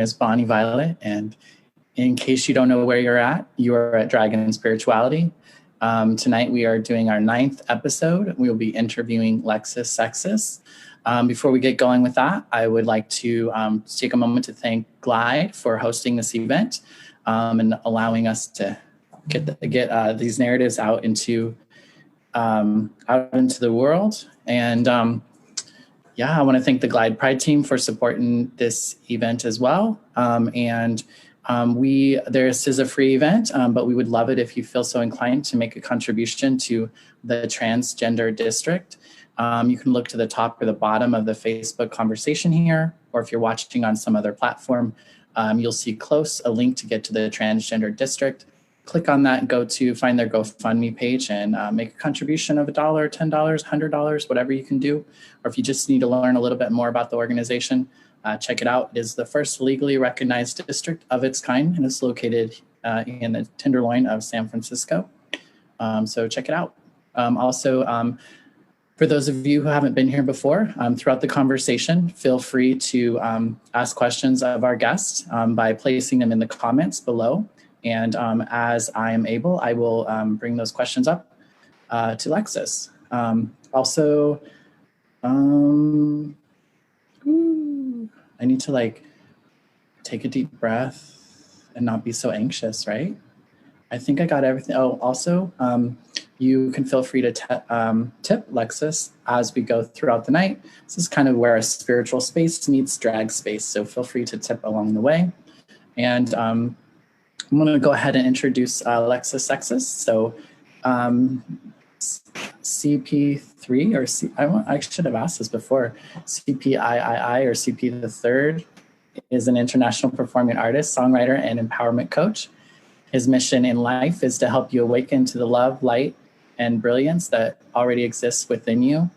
is Bonnie Violet, and in case you don't know where you're at, you are at Dragon Spirituality. Tonight we are doing our 9th episode. We will be interviewing Lexus Sextus. Before we get going with that, I would like to take a moment to thank Glide for hosting this event and allowing us to get these narratives out into the world. And I want to thank the Glide Pride team for supporting this event as well. This is a free event, but we would love it if you feel so inclined to make a contribution to the transgender district. You can look to the top or the bottom of the Facebook conversation here, or if you're watching on some other platform, you'll see close a link to get to the transgender district. Click on that and go to find their GoFundMe page and make a contribution of $1, $10, $100, whatever you can do. Or if you just need to learn a little bit more about the organization, check it out. It is the first legally recognized district of its kind, and it's located in the Tenderloin of San Francisco. So check it out. For those of you who haven't been here before, throughout the conversation, feel free to ask questions of our guests by placing them in the comments below. And as I am able, I will bring those questions up to Lexus. I need to take a deep breath and not be so anxious, right? I think I got everything. Oh, also, you can feel free to tip Lexus as we go throughout the night. This is kind of where a spiritual space meets drag space, so feel free to tip along the way. And I'm going to go ahead and introduce Lexus Sextus. So CP3 or I should have asked this before. CPIII or CP the third is an international performing artist, songwriter, and empowerment coach. His mission in life is to help you awaken to the love, light, and brilliance that already exists within you.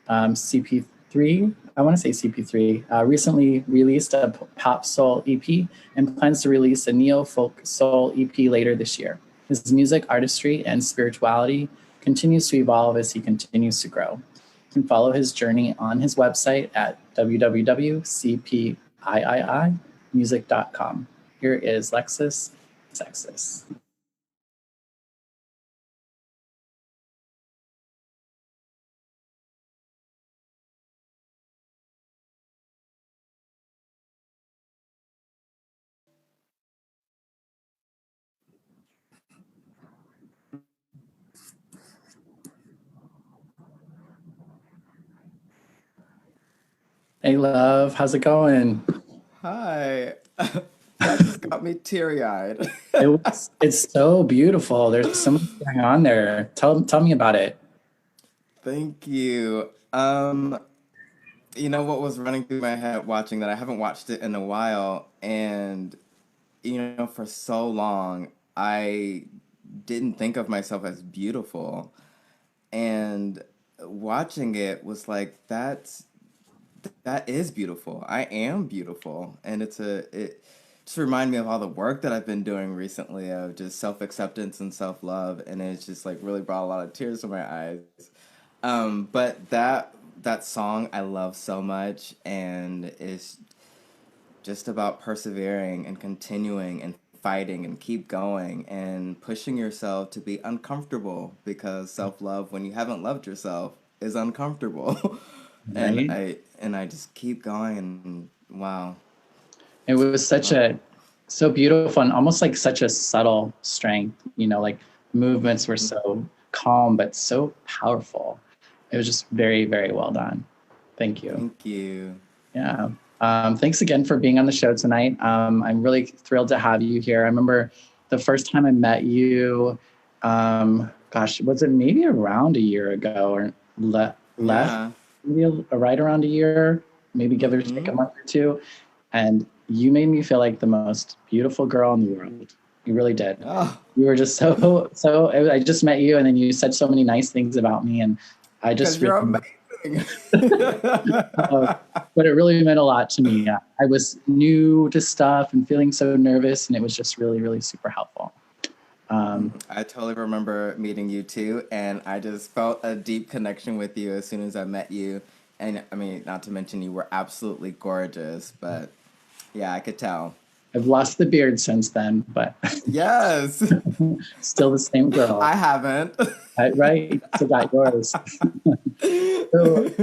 CP3, I want to say CP3, recently released a pop soul EP and plans to release a neo-folk soul EP later this year. His music, artistry, and spirituality continues to evolve as he continues to grow. You can follow his journey on his website at www.cpiimusic.com. Here is Lexus Sextus. Hey, love. How's it going? Hi. That just got me teary-eyed. It's so beautiful. There's so much going on there. Tell me about it. Thank you. You know what was running through my head watching that? I haven't watched it in a while, and for so long I didn't think of myself as beautiful, and watching it was like that is beautiful. I am beautiful, and it just remind me of all the work that I've been doing recently of just self-acceptance and self-love, and it's just like really brought a lot of tears to my eyes. But that song I love so much, and it's just about persevering and continuing and fighting and keep going and pushing yourself to be uncomfortable, because self-love when you haven't loved yourself is uncomfortable. and Right? I and I just keep going, and wow. It was so beautiful and almost like such a subtle strength, movements were so calm, but so powerful. It was just very, very well done. Thank you. Thank you. Yeah. Thanks again for being on the show tonight. I'm really thrilled to have you here. I remember the first time I met you, was it maybe around a year ago or less? Yeah. Maybe right around a year, maybe give or take a month or two. And you made me feel like the most beautiful girl in the world. You really did. Oh, You were just so, I just met you and then you said so many nice things about me. And I just, because you're amazing. but it really meant a lot to me. I was new to stuff and feeling so nervous, and it was just really, really super helpful. I totally remember meeting you too, and I just felt a deep connection with you as soon as I met you. And I mean, not to mention you were absolutely gorgeous, but Yeah, I could tell. I've lost the beard since then, but Yes, still the same I girl. haven't. Right? So got yours. So,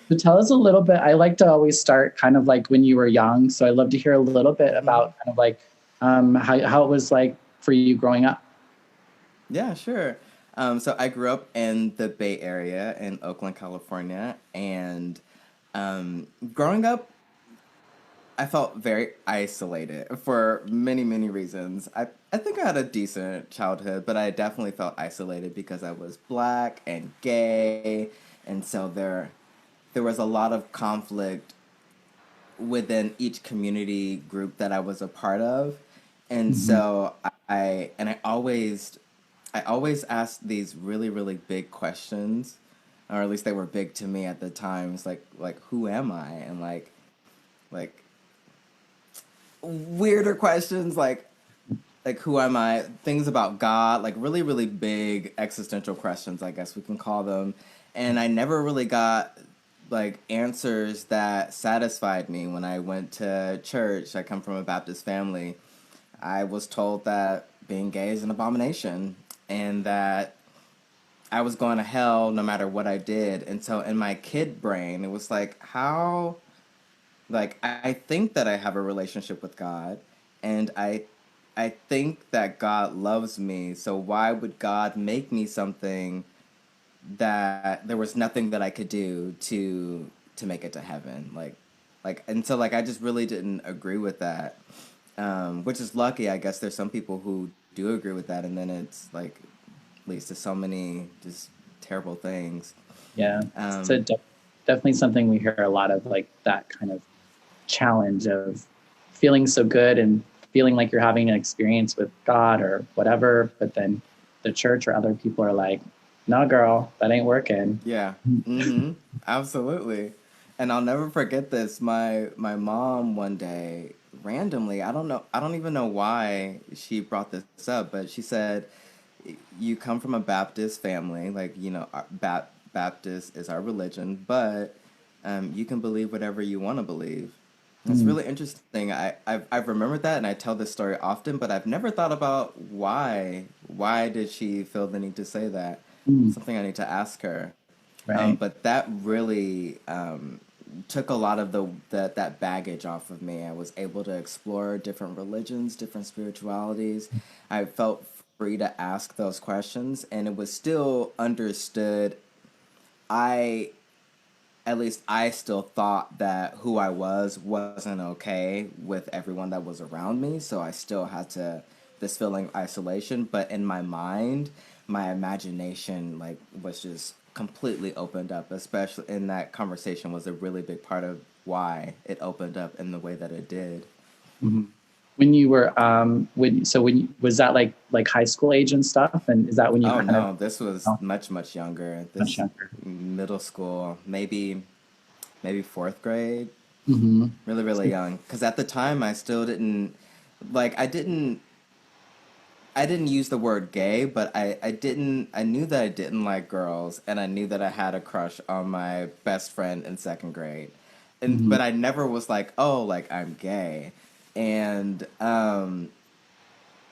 so tell us a little bit. I like to always start kind of like when you were young. So I'd love to hear a little bit Mhm. about kind of like how it was like for you growing up. Yeah, sure. So I grew up in the Bay Area in Oakland, California, and growing up, I felt very isolated for many, many reasons. I think I had a decent childhood, but I definitely felt isolated because I was black and gay, and so there was a lot of conflict within each community group that I was a part of. And Mhm. so I always asked these really, really big questions, or at least they were big to me at the time. It's like who am I? And like weirder questions like who am I? Things about God, like really, really big existential questions, I guess we can call them. And I never really got like answers that satisfied me when I went to church. I come from a Baptist family. I was told that being gay is an abomination and that I was going to hell no matter what I did. And so in my kid brain, it was like, how like I think that I have a relationship with God and I think that God loves me. So why would God make me something that there was nothing that I could do to make it to heaven? Like and so like I just really didn't agree with that. Which is lucky. I guess there's some people who do agree with that and then it's like leads to so many just terrible things. Yeah. So Um, definitely something we hear a lot of, like that kind of challenge of feeling so good and feeling like you're having an experience with God or whatever, but then the church or other people are like, "No, girl, that ain't working." Yeah. Mm-hmm. Absolutely. And I'll never forget this. My mom one day randomly, I don't even know why she brought this up, but she said, "You come from a Baptist family, like, Baptist is our religion, but you can believe whatever you want to believe." And it's Mm, really interesting. I've remembered that and I tell this story often, but I've never thought about why. Why did she feel the need to say that? mm, Something I need to ask her. right. But that really took a lot of that baggage off of me. I was able to explore different religions, different spiritualities. I felt free to ask those questions, and it was still understood. I At least I still thought that who I was wasn't okay with everyone that was around me, so I still had to this feeling of isolation, but in my mind, my imagination like was just completely opened up, especially in that conversation was a really big part of why it opened up in the way that it did. Mhm. When you were was that like high school age and stuff? And is that when you Oh kind of no, this was oh, much much younger. much This younger? middle school, maybe fourth grade. Mm-hmm. Really, really young. Because at the time, I still didn't like. I didn't use the word gay, but I didn't. I knew that I didn't like girls, and I knew that I had a crush on my best friend in second grade, and Mm-hmm. but I never was like, oh, like I'm gay, and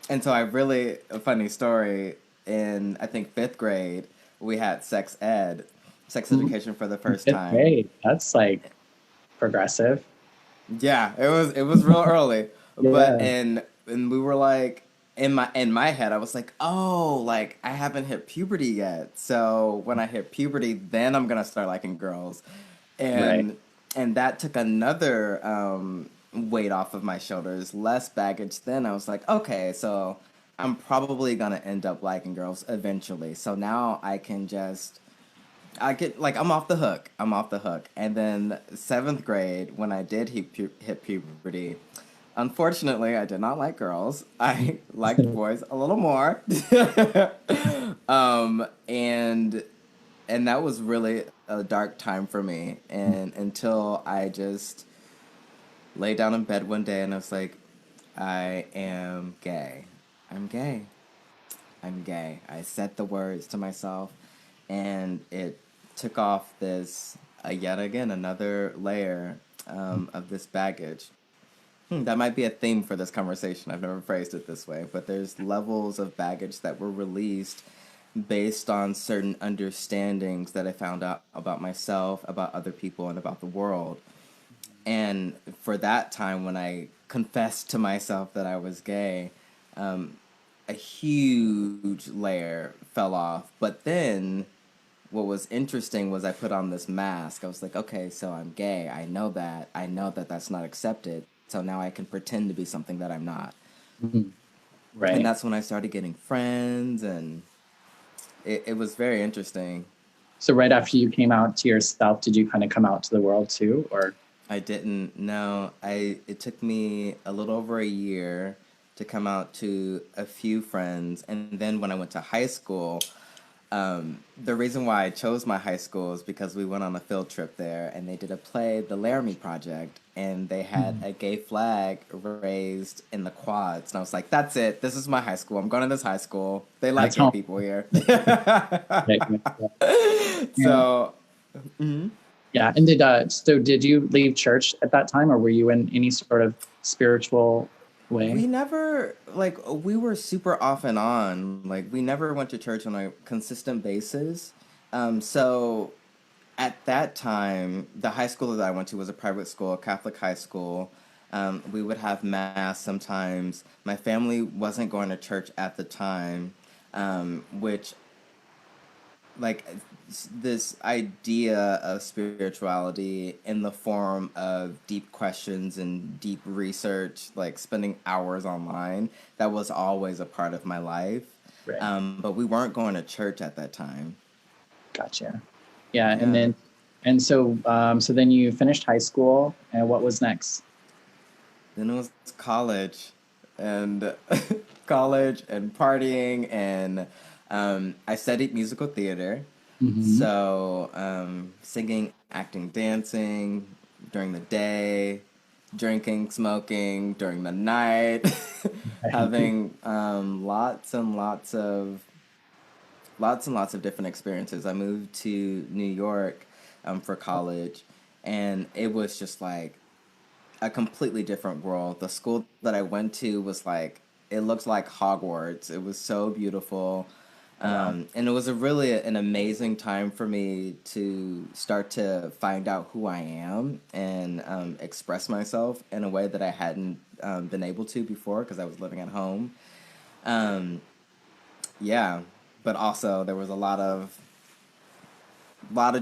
and so I really a funny story. In I think fifth grade, we had sex Ooh, education for the in first fifth time. grade. That's like progressive. Yeah, it was real early, but Yeah. and we were like in my head I was like, "Oh, like I haven't hit puberty yet. So when I hit puberty, then I'm going to start liking girls." Right. And and that took another weight off of my shoulders, less baggage. Then I was like, "Okay, so I'm probably going to end up liking girls eventually. So now I can just I get like I'm off the hook. I'm off the hook. And then seventh grade, when I did hit puberty, unfortunately, I did not like girls. I liked boys a little more. And that was really a dark time for me. And until I just lay down in bed one day and I was like, I am gay. I'm gay. I'm gay. I said the words to myself, and it took off this yet again another layer of this baggage. That might be a theme for this conversation. I've never phrased it this way, but there's levels of baggage that were released based on certain understandings that I found out about myself, about other people, and about the world. And for that time, when I confessed to myself that I was gay, a huge layer fell off. But then what was interesting was I put on this mask. I was like, okay, so I'm gay. I know that. I know that that's not accepted. So now I can pretend to be something that I'm not. Mhm. And Right. that's when I started getting friends, and it was very interesting. So right after you came out to yourself, did you kind of come out to the world too, or? I didn't know. It took me a little over a year to come out to a few friends, and then when I went to high school, the reason why I chose my high school is because we went on a field trip there, and they did a play, the Laramie Project, and they had Mhm. a gay flag raised in the quads, and I was like, "That's it. This is my high school. I'm going to this high school. They like That's gay home. people here." Right, right, yeah. Yeah. So. Mhm. Yeah. And so did you leave church at that time, or were you in any sort of spiritual way? We never, like, we were super off and on. Like, we never went to church on a consistent basis. So at that time, the high school that I went to was a private school, a Catholic high school. We would have mass sometimes. My family wasn't going to church at the time, which like this idea of spirituality in the form of deep questions and deep research, like spending hours online, that was always a part of my life. Right. But we weren't going to church at that time. Gotcha. Yeah. And Yeah. then, and so then you finished high school, and what was next? Then it was college, and college and partying, and I studied musical theater. Hmm. So, singing, acting, dancing during the day, drinking, smoking during the night, having lots and lots of different experiences. I moved to New York for college, and it was just like a completely different world. The school that I went to was like, it looked like Hogwarts. It was so beautiful. Oh, wow. And it was a really an amazing time for me to start to find out who I am and express myself in a way that I hadn't been able to before because I was living at home. Um, yeah, but also there was a lot of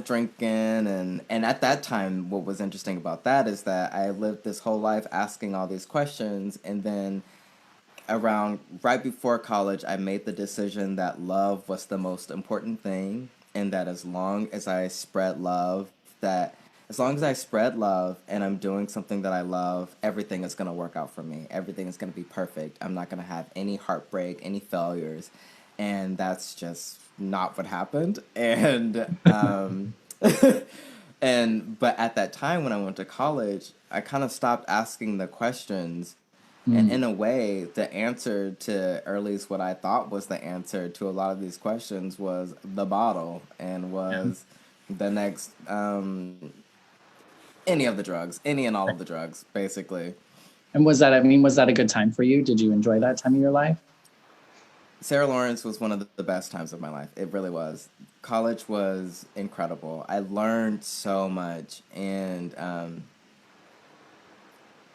drinking, and at that time what was interesting about that is that I lived this whole life asking all these questions, and then around right before college I made the decision that love was the most important thing, and that as long as I spread love and I'm doing something that I love, everything is going to work out for me. Everything is going to be perfect. I'm not going to have any heartbreak, any failures. And that's just not what happened. And but at that time when I went to college, I kind of stopped asking the questions. And Mm. in a way, the answer to, or at least what I thought was the answer to a lot of these questions, was the bottle, and Yeah. was the next any of the drugs, any and all of the drugs, basically. And was that, I mean, was that a good time for you? Did you enjoy that time of your life? Sarah Lawrence was one of the best times of my life. It really was. College was incredible. I learned so much, and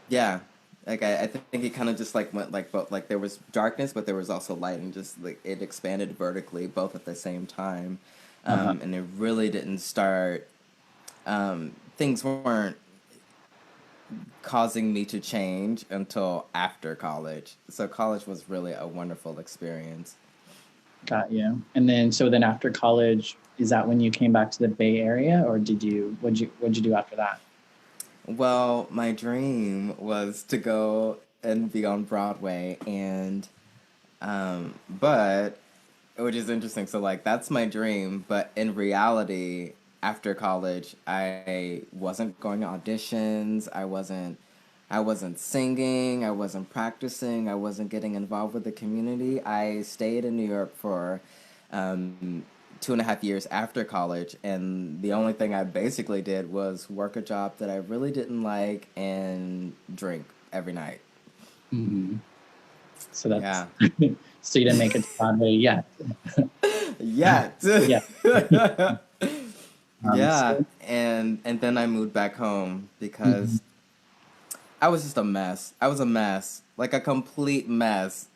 yeah, like I think it kind of just like went like both, like there was darkness, but there was also light, and just like it expanded vertically both at the same time, Uh-huh. and it really didn't start. Things weren't causing me to change until after college. So college was really a wonderful experience. Got you. And then, so then after college, is that when you came back to the Bay Area, or what'd you do after that? Well, my dream was to go and be on Broadway, and but which is interesting. So like that's my dream, but in reality, after college, I wasn't going to auditions. I wasn't singing. I wasn't practicing. I wasn't getting involved with the community. I stayed in New York for 2.5 years after college, and the only thing I basically did was work a job that I really didn't like and drink every night. Mhm. So that's Yeah. so you didn't make it to Broadway yet. Yeah. Yeah. Yeah. So And then I moved back home mhm. because I was just a mess. I was a mess. Like a complete mess.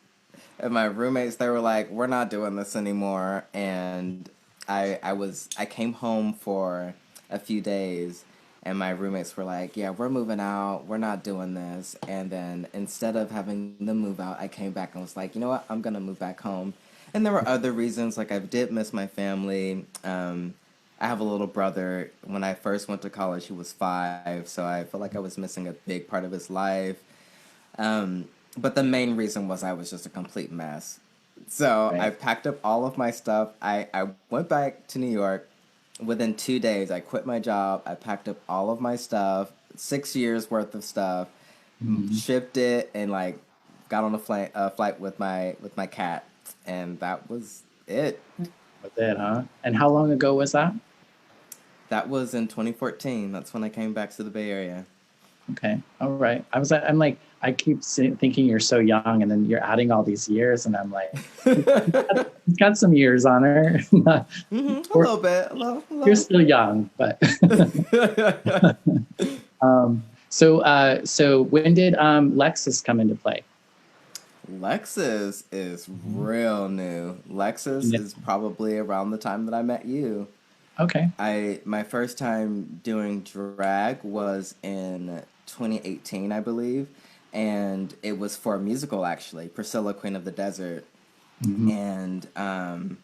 And my roommates, they were like, "We're not doing this anymore." And I came home for a few days, and my roommates were like, "Yeah, we're moving out. We're not doing this." And then instead of having them move out, I came back and was like, "You know what? I'm gonna move back home." And there were other reasons, like I did miss my family. I have a little brother. When I first went to college, he was 5, so I felt like I was missing a big part of his life. Um, but the main reason was I was just a complete mess. So I Right. packed up all of my stuff. I went back to New York. Within 2 days, I quit my job. I packed up all of my stuff, 6 years worth of stuff, Mhm. shipped it, and like got on a flight with my cat, and that was it. Was it, huh? And how long ago was that? That was in 2014. That's when I came back to the Bay Area. Okay. All right. I'm like, I keep thinking you're so young, and then you're adding all these years, and I'm like, she's got some years on her. A We're- little bit, a you're little. still young, but so when did Lexus come into play? Lexus is Mhm. real new. Lexus Yeah. is probably around the time that I met you. Okay. I My first time doing drag was in 2018, I believe, and it was for a musical actually, Priscilla, Queen of the Desert, Mhm. and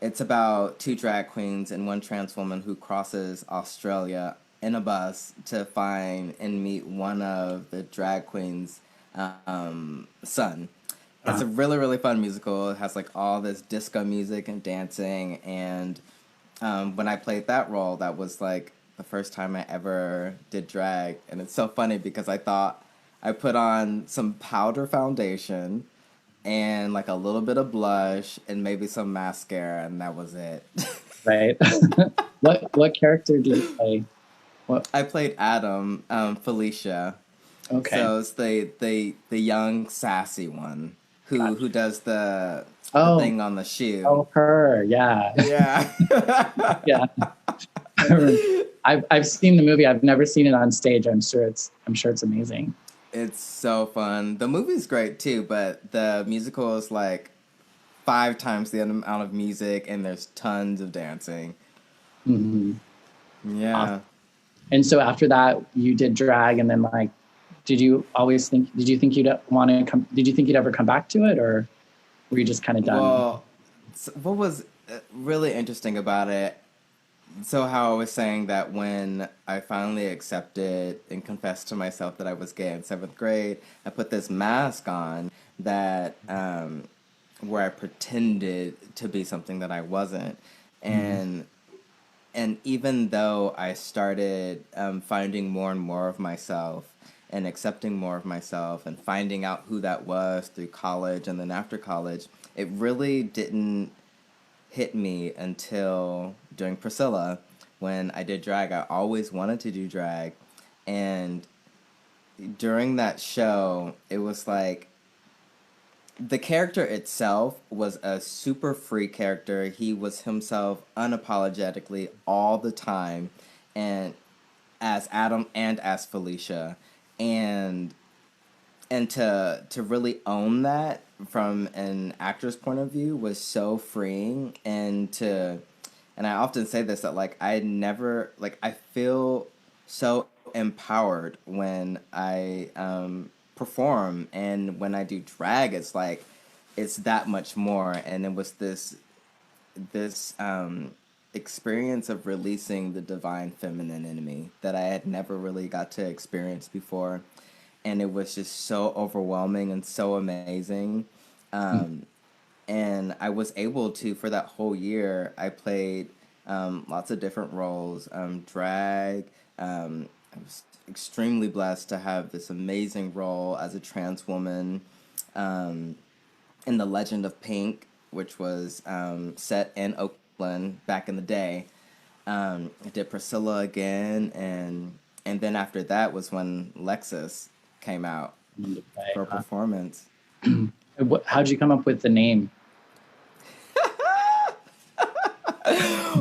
it's about two drag queens and one trans woman who crosses Australia in a bus to find and meet one of the drag queens' son. It's Uh, a really, really fun musical. It has like all this disco music and dancing. And when I played that role, that was like the first time I ever did drag. And it's so funny because I thought I put on some powder foundation and like a little bit of blush and maybe some mascara, and that was it. right. What character did you play? What? I played Adam, Felicia. Okay. So it's the young sassy one who Gotcha. does the Oh, thing on the shoe. oh, her. Yeah. Yeah. Yeah. I've seen the movie. I've never seen it on stage. I'm sure it's amazing. It's so fun. The movie's great too, but the musical is like 5 times the amount of music and there's tons of dancing. Hmm. Awesome. Yeah. And so after that, you did drag, and then like, did you think you'd want to come? Did you think you'd ever come back to it, or were you just kind of done? Well, what was really interesting about it, so how I was saying that when I finally accepted and confessed to myself that I was gay in 7th grade, I put this mask on that where I pretended to be something that I wasn't. Mhm. And even though I started finding more and more of myself and accepting more of myself and finding out who that was through college and then after college, it really didn't hit me until during Priscilla when I did drag. I always wanted to do drag. And during that show, it was like the character itself was a super free character. He was himself unapologetically all the time, and as Adam and as Felicia. And to really own that from an actor's point of view was so freeing. And I often say this, that like I never, like I feel so empowered when I perform, and when I do drag it's like it's that much more. And it was this experience of releasing the divine feminine in me that I had never really got to experience before, and it was just so overwhelming and so amazing. Um, and I was able to, for that whole year, I played lots of different roles, drag. I was extremely blessed to have this amazing role as a trans woman um, in The Legend of Pink, which was set in Oakland back in the day. I did Priscilla again, and then after that was when Lexus. came out into play, for a huh? performance. How'd you come up with the name?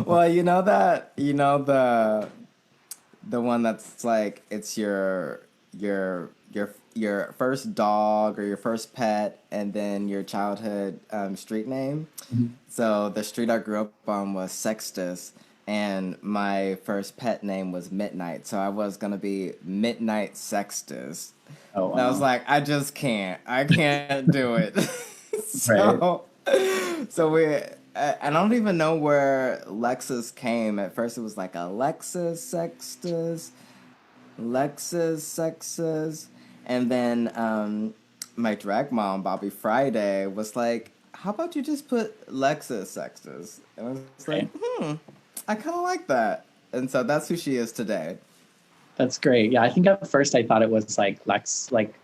Well, the one that's like it's your first dog or your first pet, and then your childhood street name. Mhm. So the street I grew up on was Sextus, and my first pet name was Midnight. So I was gonna be Midnight Sextus. Oh, And I was wow. like, I just can't. I can't do it. Right. so, so I don't even know where Lexus came. At first, it was like a Lexus Sextus, and then my drag mom, Bobby Friday, was like, "How about you just put Lexus Sextus?" And I was like, Right. I kind of like that, and so that's who she is today. That's great. Yeah, I think at first I thought it was like like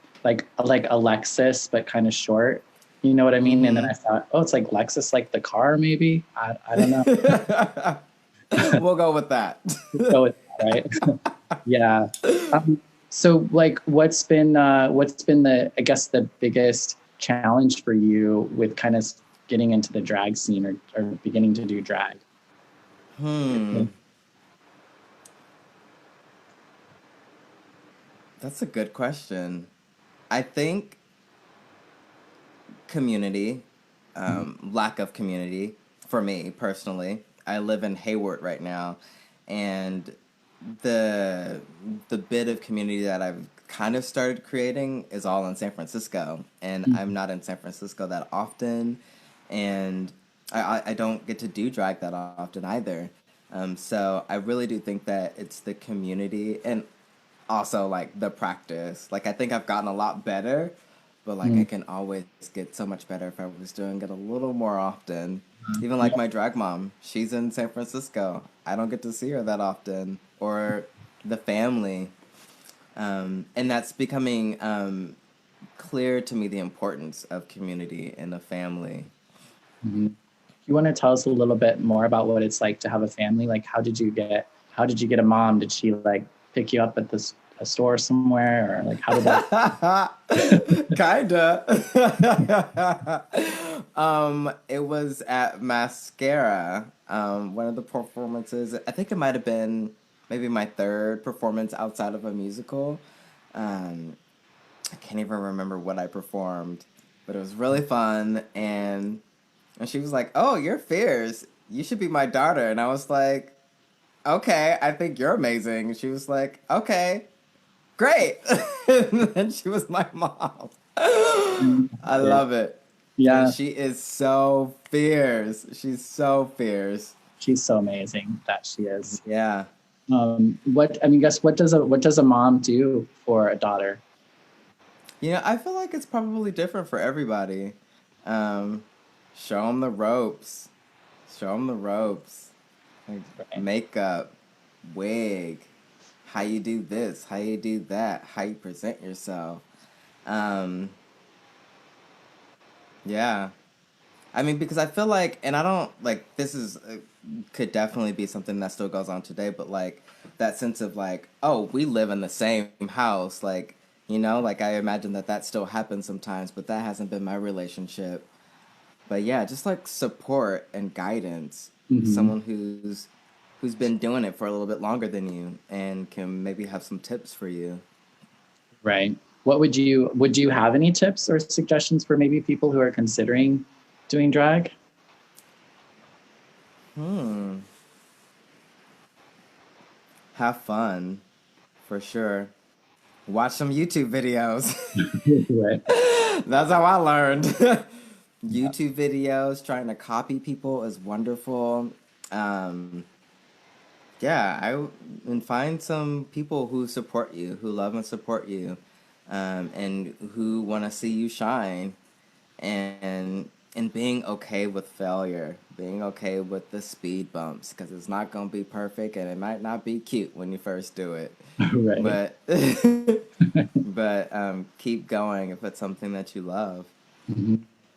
Alexis, but kind of short. You know what I mean? And then Mm-hmm. I thought, oh, it's like Lexus, like the car, maybe. I don't know. We'll go with that. Let's go with that, right? Yeah. So like what's been the I guess the biggest challenge for you with kind of getting into the drag scene or beginning to do drag? Hmm. That's a good question. I think community, lack of community for me personally. I live in Hayward right now, and the the bit of community that I've kind of started creating is all in San Francisco, and I'm Mhm. not in San Francisco that often, and I don't get to do drag that often either. So I really do think that it's the community and also like the practice. Like I think I've gotten a lot better, but like I Mhm. can always get so much better if I was doing it a little more often. Even Yeah. like my drag mom, she's in San Francisco. I don't get to see her that often, or the family, and that's becoming clear to me the importance of community and a family. Mhm. You want to tell us a little bit more about what it's like to have a family? Like, how did you get a mom? Did she like pick you up at a store somewhere, or like how did that? Kinda. It was at Mascara. One of the performances. I think it might have been maybe my third performance outside of a musical. Um, I can't even remember what I performed, but it was really fun. And she was like, "Oh, you're fierce. You should be my daughter." And I was like, "Okay, I think you're amazing." And she was like, "Okay, great." And then she was my mom. I Yeah, love it. And yeah, she is so fierce. She's so fierce. she's so amazing that she is. Yeah. What I mean, guess what does a mom do for a daughter? I feel like it's probably different for everybody. Um, show them the ropes. Show them the ropes. Like Right. makeup, wig, how you do this, how you do that, how you present yourself. Um, yeah. I mean, because I feel like, and I don't like this is could definitely be something that still goes on today, but like that sense of like, oh, we live in the same house, like like I imagine that that still happens sometimes, but that hasn't been my relationship. But yeah, just like support and guidance, Hmm. someone who's been doing it for a little bit longer than you and can maybe have some tips for you. Right. Would you have any tips or suggestions for maybe people who are considering doing drag? Hmm. Have fun, for sure. Watch some YouTube videos. Right. That's how I learned. YouTube videos, trying to copy people is wonderful. Um, yeah, and find some people who support you, who love and support you, and who want to see you shine, and being okay with failure, being okay with the speed bumps, because it's not gonna be perfect, and it might not be cute when you first do it, Right. but but keep going if it's something that you love. Hmm.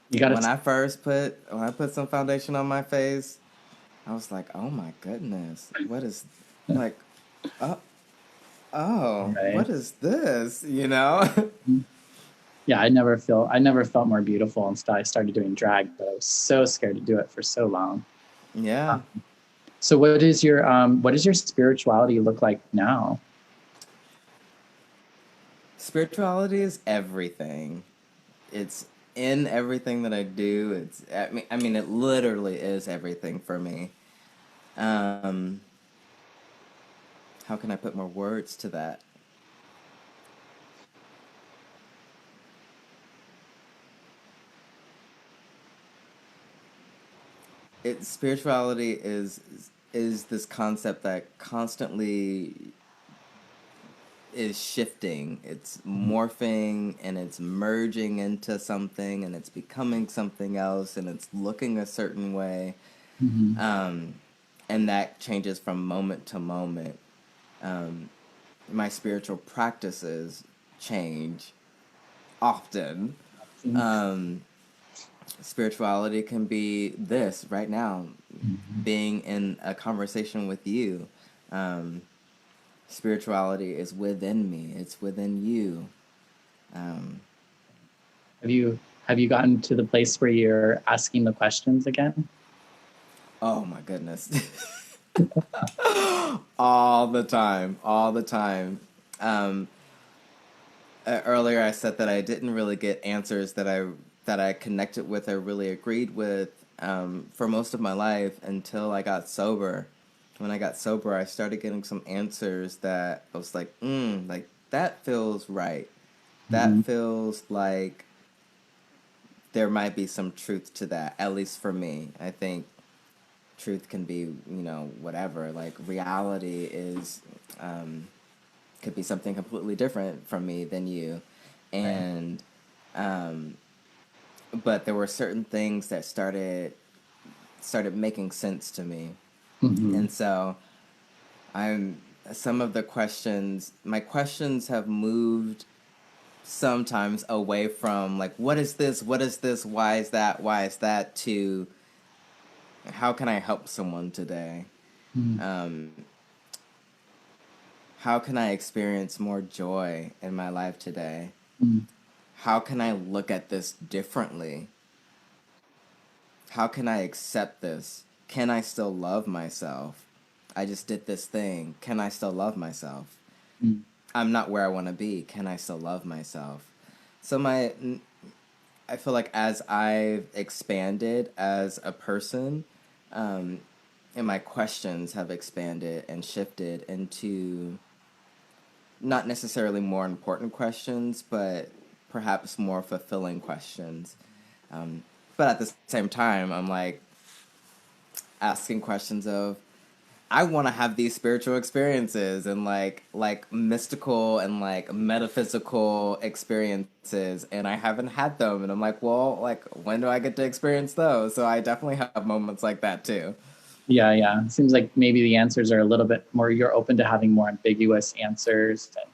You got to. When I put some foundation on my face, I was like, oh my goodness, what is like, oh, Oh, Right. what is this? You know? Yeah, I never felt more beautiful until I started doing drag, but I was so scared to do it for so long. Yeah. So what does your spirituality look like now? Spirituality is everything. It's in everything that I do. I mean, it literally is everything for me. Um, how can I put more words to that? Spirituality is this concept that constantly is shifting. It's morphing and it's merging into something and it's becoming something else and it's looking a certain way. Mm-hmm. Um, and that changes from moment to moment. Um, my spiritual practices change often. Um, Spirituality can be this right now, being in a conversation with you. Um, Spirituality is within me, it's within you. Um, Have you gotten to the place where you're asking the questions again? oh my goodness. All the time, all the time. Um, Earlier I said that I didn't really get answers that I connected with or really agreed with for most of my life until I got sober. When I got sober, I started getting some answers that I was like that feels right. Mm-hmm. That feels like there might be some truth to that, at least for me. I think truth can be, whatever. Like reality is um, could be something completely different from me than you, Right. and um, but there were certain things that started making sense to me, Mm-hmm. and so I'm some of the questions. My questions have moved sometimes away from like what is this, why is that, to how can I help someone today? Um, how can I experience more joy in my life today? Mm-hmm. How can I look at this differently? How can I accept this? Can I still love myself? I just did this thing. Can I still love myself? I'm not where I want to be. Can I still love myself? So I feel like as I've expanded as a person, um, and my questions have expanded and shifted into not necessarily more important questions, but perhaps more fulfilling questions. Um, but at the same time, I'm like asking questions of I want to have these spiritual experiences and like mystical and like metaphysical experiences, and I haven't had them, and I'm like, well, like when do I get to experience those? So I definitely have moments like that too. Yeah, yeah. It seems like maybe the answers are a little bit more, you're open to having more ambiguous answers. And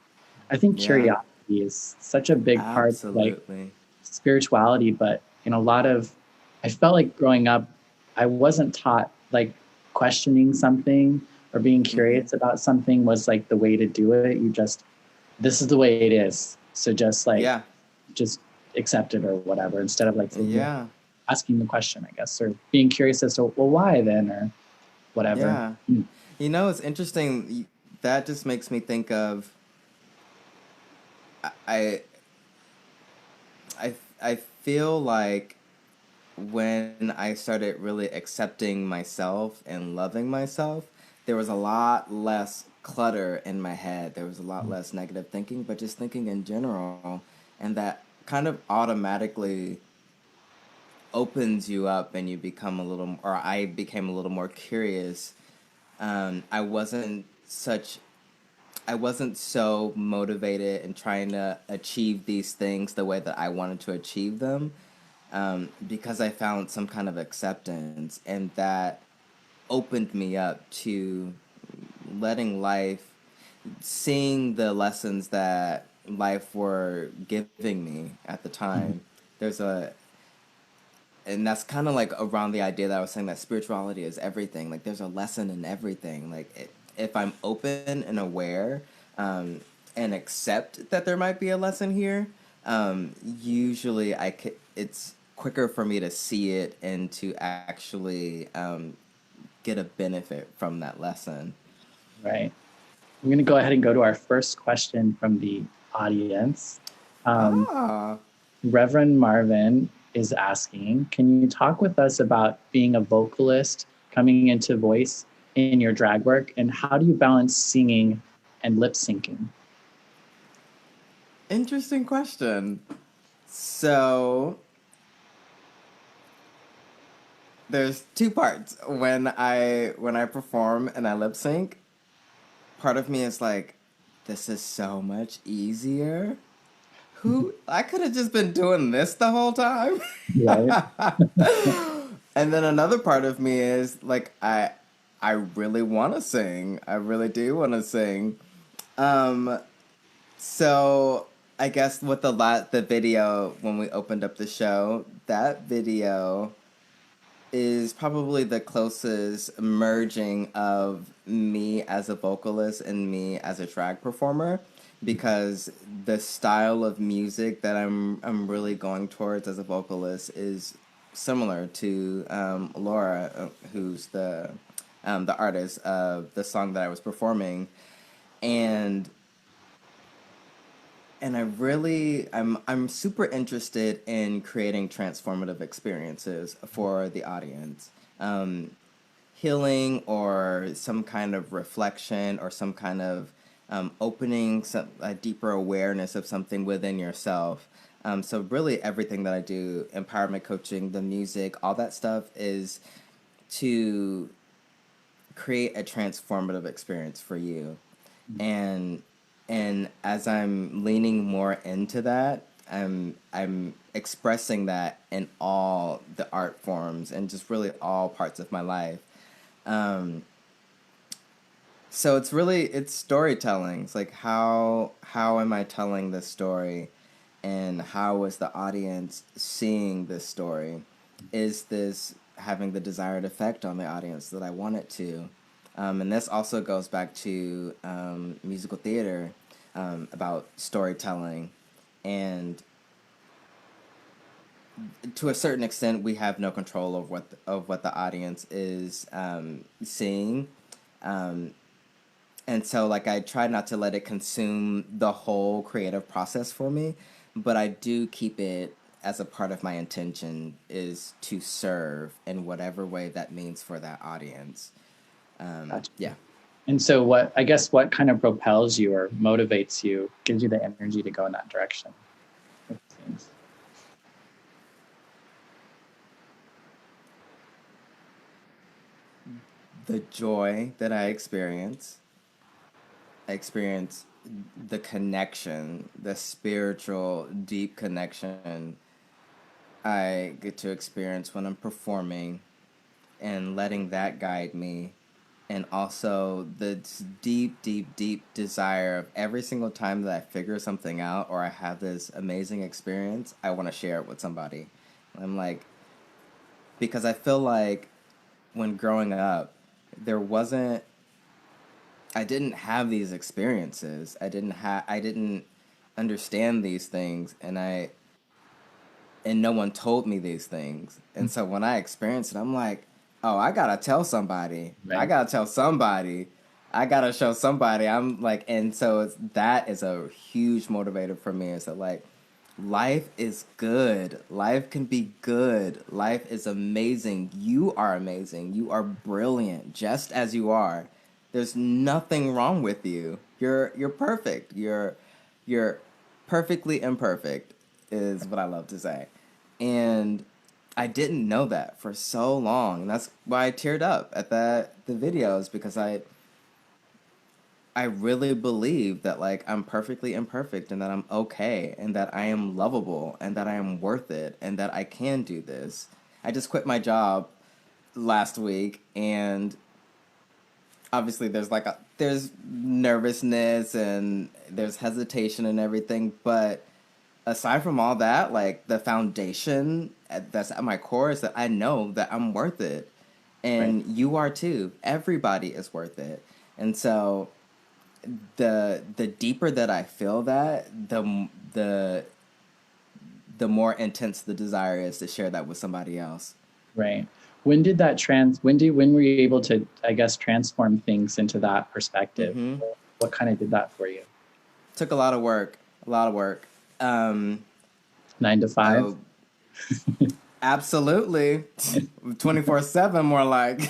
I think Yeah, curiosity is such a big part of like absolutely. spirituality, but in a lot of, I felt like growing up, I wasn't taught like questioning something or being Mm-hmm. curious about something was like the way to do it. You just, this is the way it is. So Yeah, just accept it or whatever, instead of like saying, well, yeah, asking the question, I guess, or being curious as to, well, why then, or whatever. yeah. It's interesting. That just makes me think of I I feel like when I started really accepting myself and loving myself, there was a lot less clutter in my head. There was a lot less negative thinking, but just thinking in general, and that kind of automatically opens you up and you become a little, or I became a little more curious. I wasn't such I wasn't so motivated and trying to achieve these things the way that I wanted to achieve them, because I found some kind of acceptance, and that opened me up to letting life, seeing the lessons that life were giving me at the time. There's a and that's kind of like around the idea that I was saying that spirituality is everything. Like there's a lesson in everything. If I'm open and aware, um, and accept that there might be a lesson here, usually it's quicker for me to see it and to actually get a benefit from that lesson. Right. I'm going to go ahead and go to our first question from the audience. Um, Ah, Reverend Marvin is asking, can you talk with us about being a vocalist, coming into voice in your drag work, and how do you balance singing and lip syncing? interesting question. So there's two parts. When I perform and I lip sync, part of me is like, this is so much easier. Who I could have just been doing this the whole time. Right. And then another part of me is like I really want to sing. I really do want to sing. Um so I guess with the video when we opened up the show, that video is probably the closest merging of me as a vocalist and me as a drag performer, because the style of music that I'm really going towards as a vocalist is similar to Laura, who's the artist of the song that I was performing, and I'm super interested in creating transformative experiences for the audience. Healing or some kind of reflection or some kind of opening a deeper awareness of something within yourself. So really everything that I do, empowerment coaching, the music, all that stuff is to create a transformative experience for you. And as I'm leaning more into that, I'm expressing that in all the art forms and just really all parts of my life. Um, so it's storytelling. It's like how am I telling this story, and how is the audience seeing this story? Is this having the desired effect on the audience that I want it to? And this also goes back to musical theater, about storytelling, and to a certain extent, we have no control of what the audience is seeing. Um, and so like I try not to let it consume the whole creative process for me, but I do keep it as a part of my intention is to serve in whatever way that means for that audience. Gotcha. Yeah. And so what kind of propels you or motivates you, gives you the energy to go in that direction? The joy that I experience the connection, the spiritual deep connection I get to experience when I'm performing, and letting that guide me, and also the deep, deep, deep desire of every single time that I figure something out or I have this amazing experience, I want to share it with somebody. I'm like, because I feel like when growing up, there wasn't, I didn't have these experiences. I didn't understand these things, and no one told me these things. And so when I experienced it, I'm like, oh, I gotta tell somebody. I Right. gotta tell somebody. I gotta show somebody. I'm like, and so that is a huge motivator for me. Is that like, life is good. Life can be good. Life is amazing. You are amazing. You are brilliant, just as you are. There's nothing wrong with you. You're perfect. You're perfectly imperfect is what I love to say. And I didn't know that for so long. And that's why I teared up at the videos, because I really believe that like I'm perfectly imperfect, and that I'm okay, and that I am lovable, and that I am worth it, and that I can do this. I just quit my job last week, and obviously there's nervousness and there's hesitation and everything, but aside from all that, like the foundation that's at my core is that I know that I'm worth it, Right. and you are too. Everybody is worth it. And so the deeper that I feel that, the more intense the desire is to share that with somebody else. Right. When did that when were you able to, I guess, transform things into that perspective? Mm-hmm. What kind of did that for you? Took a lot of work, a lot of work. Um, 9 to 5? oh, absolutely, 24/7, more like.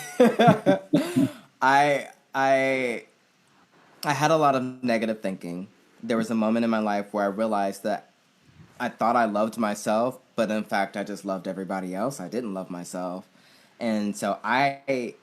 I I I had a lot of negative thinking. There was a moment in my life where I realized that I thought I loved myself, but in fact, I just loved everybody else. I didn't love myself. And so and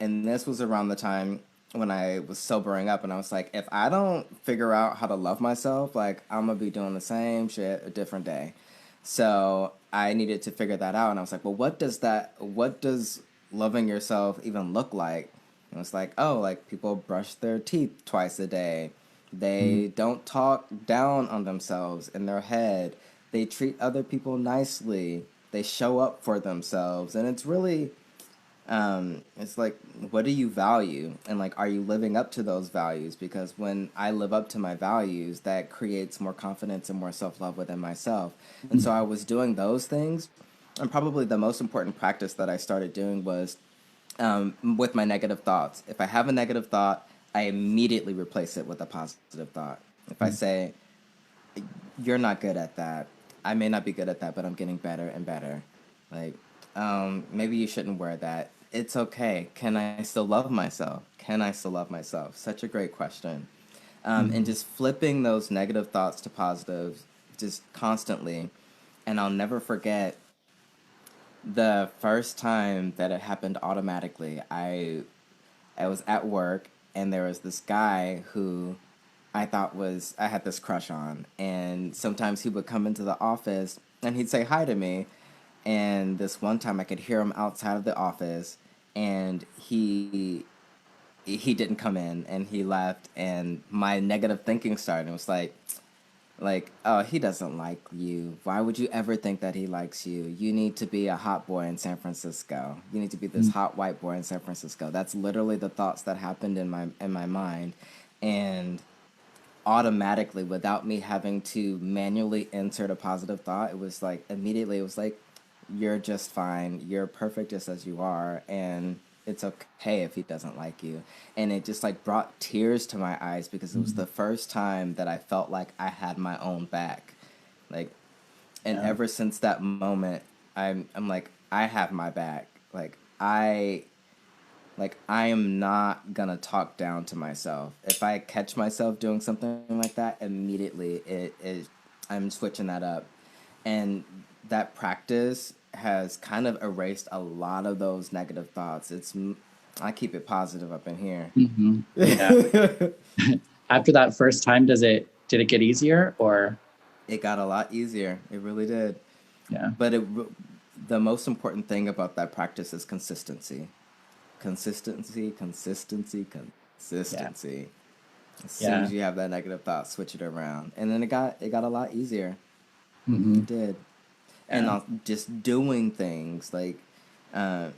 this was around the time when I was sobering up, and I was like, if I don't figure out how to love myself, like, I'm gonna be doing the same shit a different day. So I needed to figure that out, and I was like, well, what does loving yourself even look like? And it's like, oh, like people brush their teeth twice a day. Mm, They don't talk down on themselves in their head. They treat other people nicely. They show up for themselves. And it's really, it's like, what do you value? And like, are you living up to those values? Because when I live up to my values, that creates more confidence and more self love within myself. And so I was doing those things. And probably the most important practice that I started doing was with my negative thoughts. If I have a negative thought, I immediately replace it with a positive thought. If I mm, say, you're not good at that, I may not be good at that, but I'm getting better and better. Like, maybe you shouldn't wear that. It's okay. Can I still love myself? Can I still love myself? Such a great question. And mm, just flipping those negative thoughts to positives just constantly. And I'll never forget the first time that it happened automatically. I was at work and there was this guy who I had this crush on, and sometimes he would come into the office and he'd say hi to me, and this one time I could hear him outside of the office, and he didn't come in and he left, and my negative thinking started. It was like, oh, he doesn't like you. Why would you ever think that he likes you? You need to be a hot boy in San Francisco. You need to be this mm, hot white boy in San Francisco. That's literally the thoughts that happened in my mind. And automatically, without me having to manually insert a positive thought, it was like immediately it was like, you're just fine. You're perfect just as you are, and it's okay if he doesn't like you. And it just like brought tears to my eyes because it was mm. the first time that I felt like I had my own back. Like, and Yeah. ever since that moment, I'm like, I have my back. I am not gonna talk down to myself. If I catch myself doing something like that, immediately I'm switching that up. And that practice has kind of erased a lot of those negative thoughts. I keep it positive up in here. Hmm. Yeah. After that first time, did it get easier or? It got a lot easier. It really did. Yeah. But the most important thing about that practice is consistency. Consistency, consistency, Yeah. consistency. As soon Yeah. as you have that negative thought, switch it around, and then it got a lot easier. Hmm. It did, and Yeah. just doing things like, uh,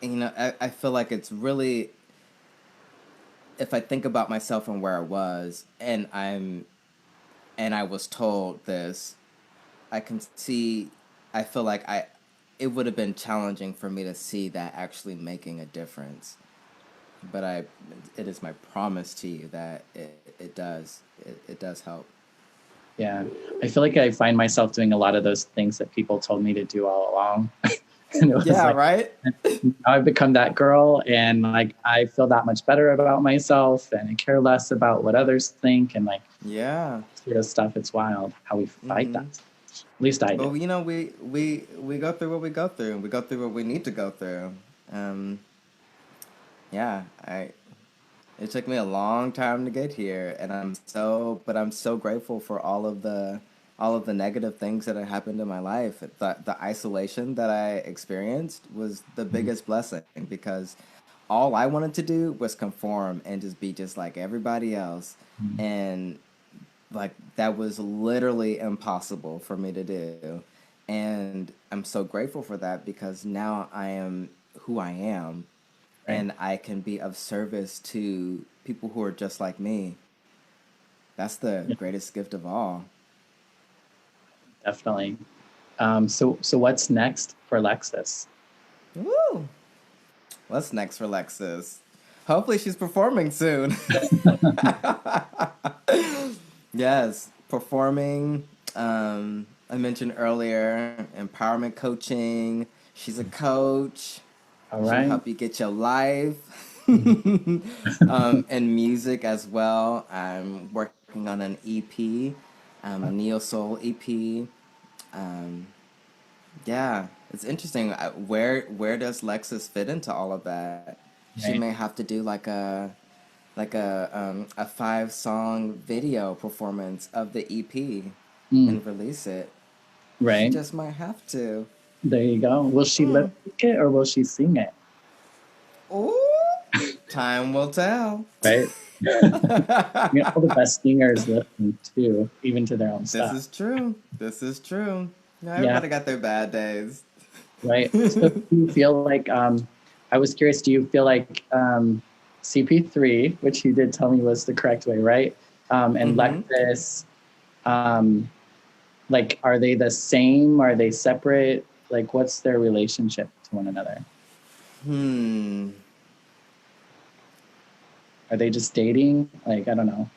I feel like it's really, if I think about myself and where I was, and I was told this, I can see. I feel like it would have been challenging for me to see that actually making a difference. But it is my promise to you that it does. It does help. Yeah. I feel like I find myself doing a lot of those things that people told me to do all along. And it was Yeah, like, right? now I've become that girl, and like I feel that much better about myself, and I care less about what others think, and like Yeah. sort of stuff. It's wild how we fight Mm-hmm. that. At least I do. But we go through what we go through, and we go through what we need to go through. Um, yeah, I it took me a long time to get here, and I'm so grateful for all of the negative things that had happened in my life. The isolation that I experienced was the Mhm. biggest blessing because all I wanted to do was conform and just be just like everybody else, and like that was literally impossible for me to do. And I'm so grateful for that because now I am who I am, Right. and I can be of service to people who are just like me. That's the Yeah, greatest gift of all. definitely. So what's next for Lexus? Woo! What's next for Lexus? Hopefully she's performing soon. Yes, performing. I mentioned earlier empowerment coaching. She's a coach. All She'll right. help you get your life. Mhm. And music as well. I'm working on an EP, a neo soul EP. Um, yeah, it's interesting. Where does Lexus fit into all of that? She Right. may have to do like a 5 song video performance of the EP Mm, and release it. She right. just might have to. There you go. Will she Mm. lip sync it or will she sing it? Ooh, time will tell. Right. All the best singers lip sync too, even to their own This stuff. is true. This is true. Yeah, Yeah. everybody got their bad days. Right. So do you feel like I was curious, do you feel like CP3, which you did tell me was the correct way, right? And Mm-hmm. Lexus, um, like are they the same? Are they separate? Like what's their relationship to one another? Hmm. Are they just dating? Like I don't know.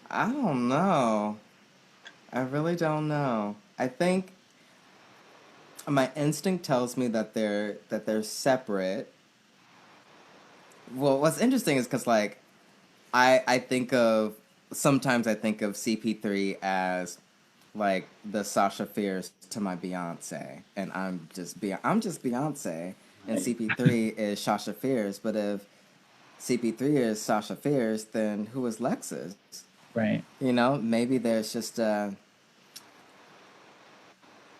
I don't know. I really don't know. I think my instinct tells me that they're separate. Well, what's interesting is because like I think of sometimes I think of CP3 as like the Sasha Fierce to my Beyonce, and I'm just Beyonce, and Right. CP3 is Sasha Fierce. But if CP3 is Sasha Fierce, then who is Lexus? Right. You know, maybe there's just I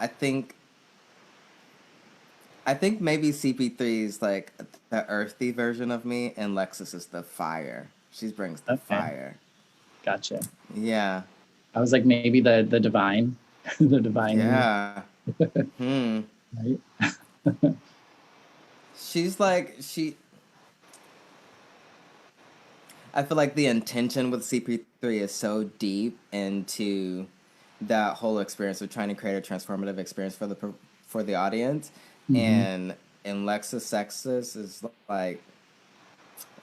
think I think maybe CP3 is like the earthy version of me, and Lexus is the fire. She brings the Okay. fire. Gotcha. Yeah, I was like maybe the divine, the divine me, yeah. Hmm. right? She's like she. I feel like the intention with CP3 is so deep into that whole experience of trying to create a transformative experience for the audience, Hmm. and Lexus Sextus is like,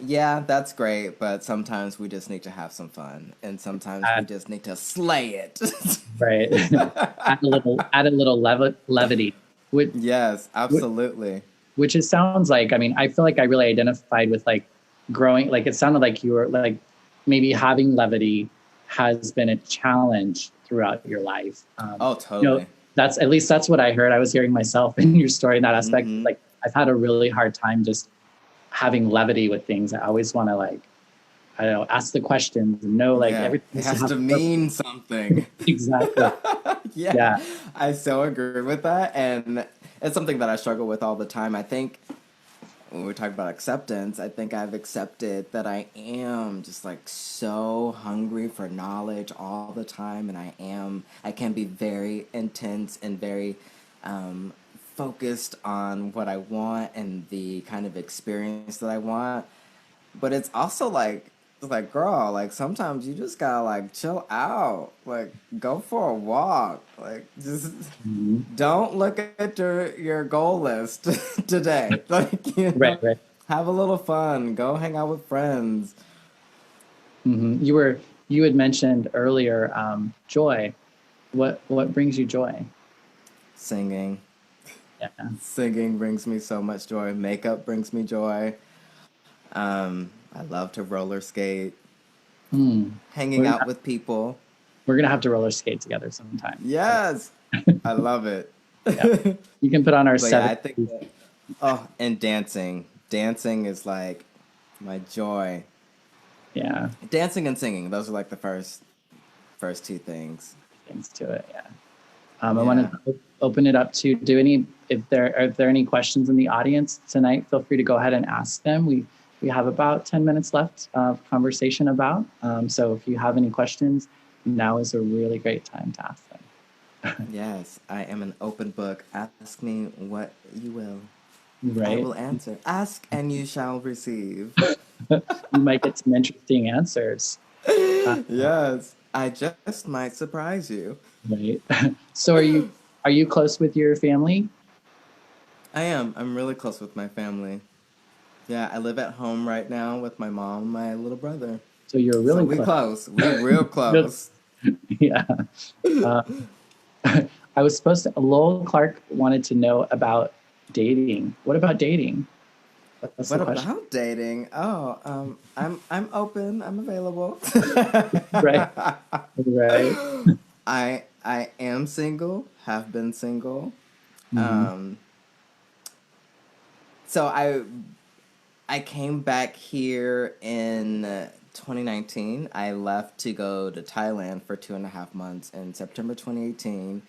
yeah, that's great, but sometimes we just need to have some fun, and sometimes we Add, just need to slay it. right. Add a little levity, which, Yes, absolutely. which it sounds like. I mean, I feel like I really identified with like growing. Like it sounded like you were like maybe having levity has been a challenge throughout your life. Oh, You know, totally. that's at least that's what I heard. I was hearing myself in your story in that aspect. Mm-hmm. Like I've had a really hard time just having levity with things. I always want to like I don't know, ask the questions and know like Yeah, everything it has to has have to a purpose. mean something. Exactly. Yeah, Yeah. I so agree with that. And it's something that I struggle with all the time. I think when we talk about acceptance, I think I've accepted that I am just like so hungry for knowledge all the time. And I can be very intense and very um, focused on what I want and the kind of experience that I want. But it's like girl, like sometimes you just gotta like chill out, like go for a walk, like just Mhm. don't look at your goal list today. Like Right, right. have a little fun, go hang out with friends. You had mentioned earlier joy. What brings you joy? Singing, Yeah. singing brings me so much joy. Makeup brings me joy. I love to roller skate, Hmm. hanging We're out gonna with people. we're gonna have to roller skate together sometime. Yes, I love it. Yeah. You can put on our But yeah, I 70s. think that, oh, and dancing. Dancing is like my joy. Yeah. Dancing and singing, those are like the first two things. Things to it. Yeah. I want Yeah. to open it up to do any if there are any questions in the audience tonight. Feel free to go ahead and ask them. We have about 10 minutes left of conversation about. So if you have any questions, now is a really great time to ask them. Yes, I am an open book. Ask me what you will. I right? will answer. Ask and you shall receive. You might get some interesting answers. Uh, Yes, I just might surprise you. right. So are you close with your family? I am. I'm really close with my family. Yeah, I live at home right now with my mom and my little brother. So you're So really we close. close. We real Really- close. Yeah. Uh, I was supposed to. Lowell Clark wanted to know about dating. What about dating? That's the What question, about dating? Oh, I'm open. I'm available. right? Right. I am single. Have been single. Hmm. Um, so I came back here in 2019. I left to go to Thailand for 2.5 months in September 2018.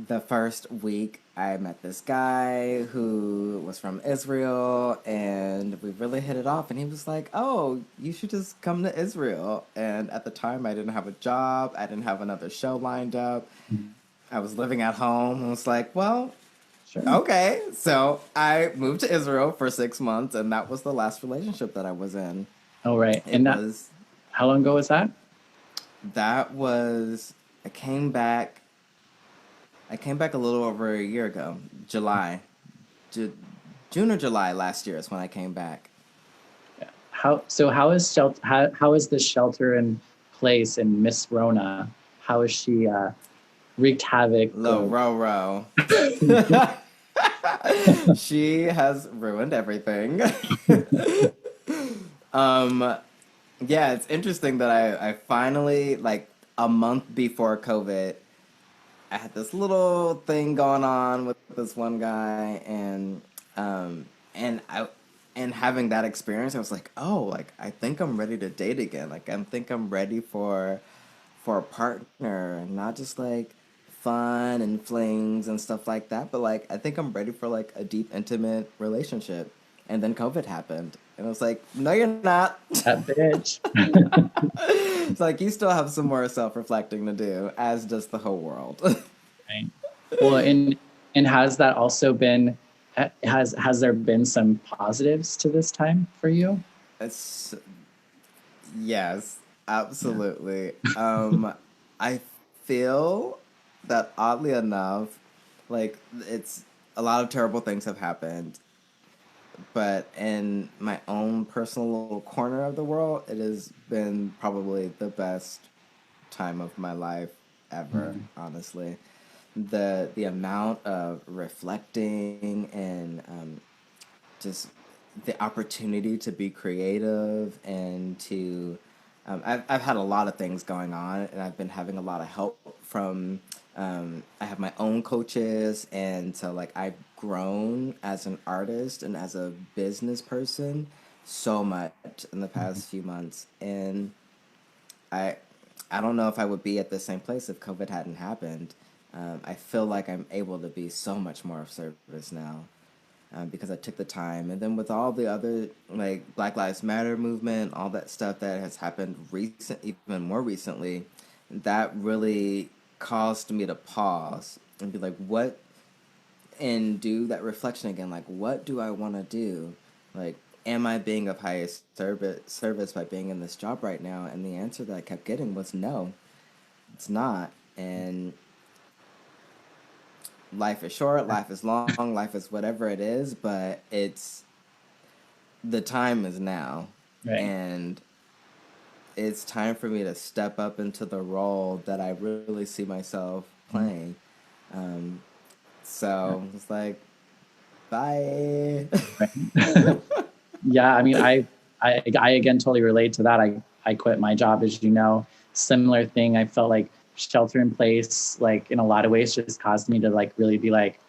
The first week, I met this guy who was from Israel, and we really hit it off. And he was like, "Oh, you should just come to Israel." And at the time, I didn't have a job, I didn't have another show lined up. I was living at home and was like, "Well, Sure. okay." So I moved to Israel for 6 months, and that was the last relationship that I was in. All right. It And that, was, how long ago was that? that was, I came back, I came back a little over a year ago, July. Ju- June or July last year is when I came back. Yeah. How is how is the shelter in place in Miss Rona? How is she wreaked havoc Lil or Roro. She has ruined everything. um, yeah, it's interesting that I finally, like a month before COVID, I had this little thing going on with this one guy, um, and I, and having that experience, I was like, oh, like I think I'm ready to date again. Like I think I'm ready for a partner, not just like fun and flings and stuff like that, but like I think I'm ready for like a deep, intimate relationship. And then COVID happened, and I was like, no, you're not. that bitch? It's like you still have some more self-reflecting to do, as does the whole world. Right. Well, and has that also been has there been some positives to this time for you? It's yes, Yeah. absolutely. I feel that oddly enough, like it's a lot of terrible things have happened, but in my own personal little corner of the world, it has been probably the best time of my life ever, Mhm. honestly. The amount of reflecting and just the opportunity to be creative and to I've had a lot of things going on, and I've been having a lot of help from I have my own coaches, and so like I've grown as an artist and as a business person so much in the Mhm. past few months. And I I don't know if I would be at the same place if COVID hadn't happened. I feel like I'm able to be so much more of service now, because I took the time. And then with all the other like Black Lives Matter movement, all that stuff that has happened even more recently, that really caused me to pause and be like, what, and do that reflection again. Like, what do I want to do? Like, am I being of highest service by being in this job right now? And the answer that I kept getting was no, it's not. And life is short, life is long, life is whatever it is, but it's the time is now, Right. and it's time for me to step up into the role that I really see myself Mhm. playing. Um, Yeah. so it's like, bye. Right. Yeah, I mean, I again totally relate to that. I quit my job, as you know. Similar thing. I felt like shelter in place, like in a lot of ways, just caused me to like really be like,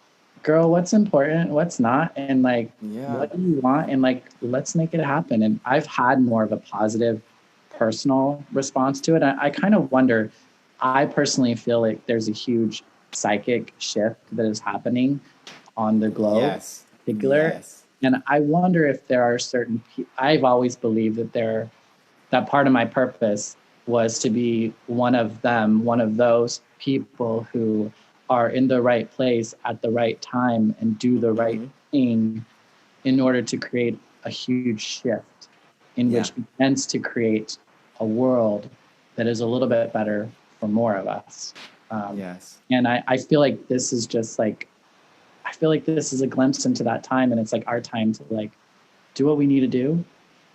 girl, what's important, what's not, and like, Yeah. what do you want, and like, let's make it happen. And I've had more of a positive personal response to it. I kind of wonder. I personally feel like there's a huge psychic shift that is happening on the globe in Yes. particular. Yes. And I wonder if there are certain, I've always believed that that part of my purpose was to be one of them, one of those people who are in the right place at the right time and do the right thing in order to create a huge shift in which begins to create a world that is a little bit better for more of us. And I feel like this is just like, I feel like this is a glimpse into that time, and it's like our time to like do what we need to do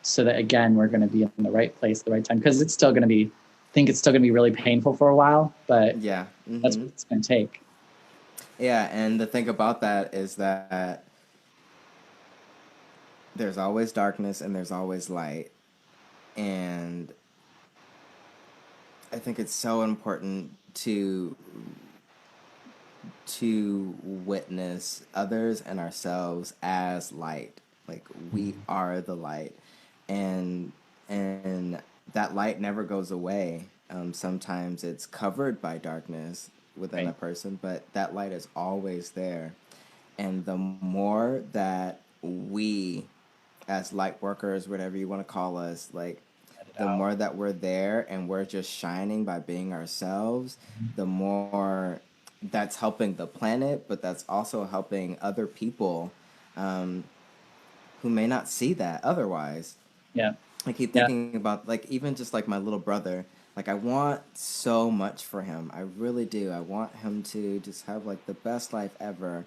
so that, again, we're going to be in the right place at the right time, because it's still going to be, I think it's still going to be really painful for a while, but that's what it's going to take. Yeah, and the thing about that is that there's always darkness and there's always light. And I think it's so important to witness others and ourselves as light. Like, we are the light, and that light never goes away. Sometimes it's covered by darkness within a person, but that light is always there. And the more that we, as light workers, whatever you want to call us, like, the more that we're there and we're just shining by being ourselves, the more that's helping the planet, but that's also helping other people who may not see that otherwise. I keep thinking about, like, even just like my little brother. Like, I want so much for him. I really do. I want him to just have like the best life ever.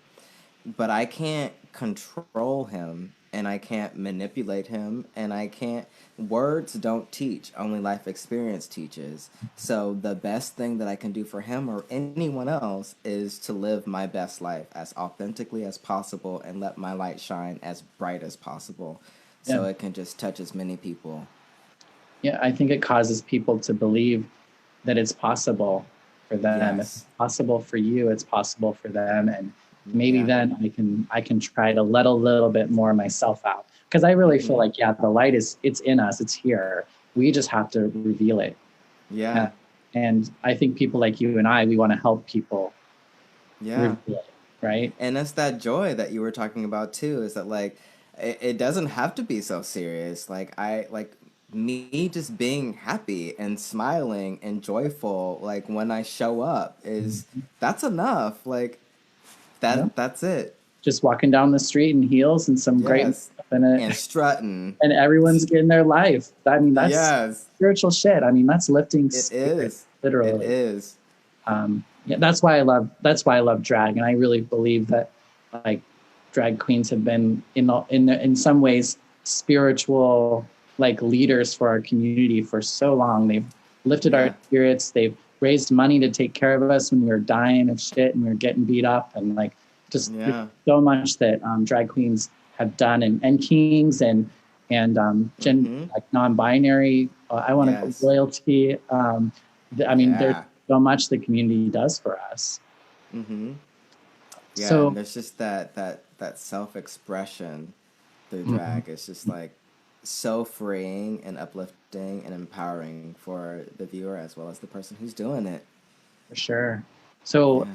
But I can't control him, and I can't manipulate him, and I can't. Words don't teach, only life experience teaches. So the best thing that I can do for him or anyone else is to live my best life as authentically as possible and let my light shine as bright as possible, so it can just touch as many people. Yeah, I think it causes people to believe that it's possible for them. It's possible for you, it's possible for them, and maybe then I can try to let a little bit more of myself out, because I really feel like the light it's in us, it's here. We just have to reveal it. And I think people like you and I, we want to help people reveal it, right? And it's that joy that you were talking about too, is that like it doesn't have to be so serious. Like, me just being happy and smiling and joyful, like, when I show up, that's enough. Like, that's it. Just walking down the street in heels and some great stuff and strutting, and everyone's getting their life. I mean, that's spiritual shit. I mean, that's lifting spirit, literally. It is. That's why I love drag, and I really believe that, like, drag queens have been in some ways spiritual, like, leaders for our community for so long. They've lifted our spirits. They've raised money to take care of us when we were dying of shit and we were getting beat up, and like just so much that drag queens have done, and kings and like non-binary. I want to loyalty. I mean, there's so much the community does for us. So there's just that self-expression through drag. It's just like so freeing and uplifting and empowering for the viewer as well as the person who's doing it. For sure. So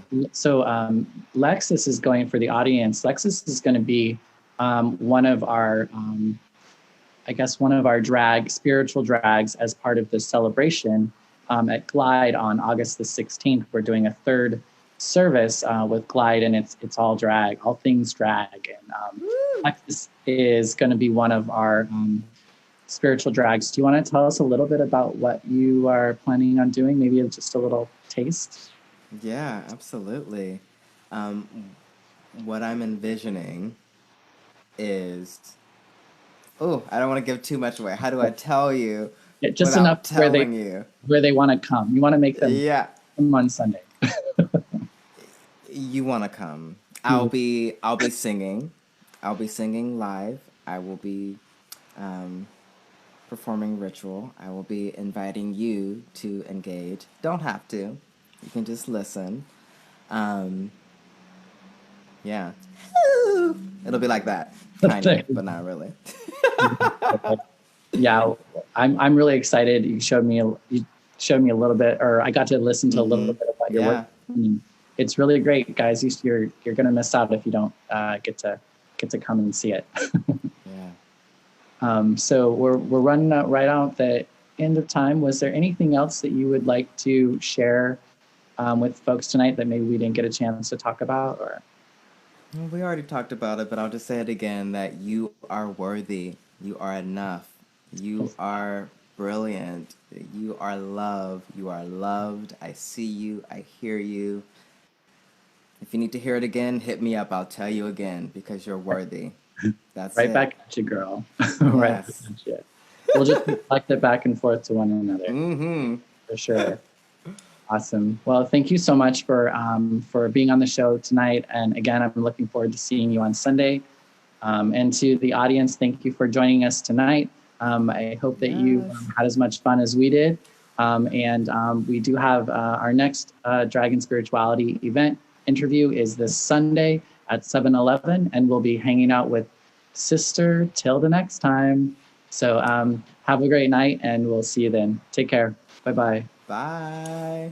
Lexus is going, for the audience, Lexus is going to be one of our spiritual drags as part of the celebration at Glide on August the 16th. We're doing a third service with Glide, and it's all drag, all things drag. And Lexus is going to be one of our spiritual drags. Do you want to tell us a little bit about what you are planning on doing? Maybe just a little taste? Yeah, absolutely. What I'm envisioning is, I don't want to give too much away. How do I tell you? Just enough where they want to come. You want to make them come on Sunday. You want to come. I'll be singing. I'll be singing live. I will be performing ritual. I will be inviting you to engage. Don't have to. You can just listen. Yeah. It'll be like that. Kind of, but not really. Yeah, I'm really excited. You showed me a little bit, or I got to listen to a little bit about your work. It's really great, guys. You're gonna miss out if you don't get to come and see it. So we're running out right out the end of time. Was there anything else that you would like to share with folks tonight that maybe we didn't get a chance to talk about? Or Well, we already talked about it, but I'll just say it again that you are worthy. You are enough. You are brilliant. You are love. You are loved. I see you. I hear you. If you need to hear it again, hit me up. I'll tell you again because you're worthy. That's right it. back at you, girl. Right back Yes. at you. We'll just reflect it back and forth to one another Mm-hmm. for sure. Awesome. Well, thank you so much for being on the show tonight. And again, I'm looking forward to seeing you on Sunday. And to the audience, thank you for joining us tonight. I hope that you Yes. had as much fun as we did. We do have our next Dragon Spirituality event interview is this Sunday at 7-Eleven, and we'll be hanging out with Sister till the next time. So have a great night, and we'll see you then. Take care. Bye-bye. Bye.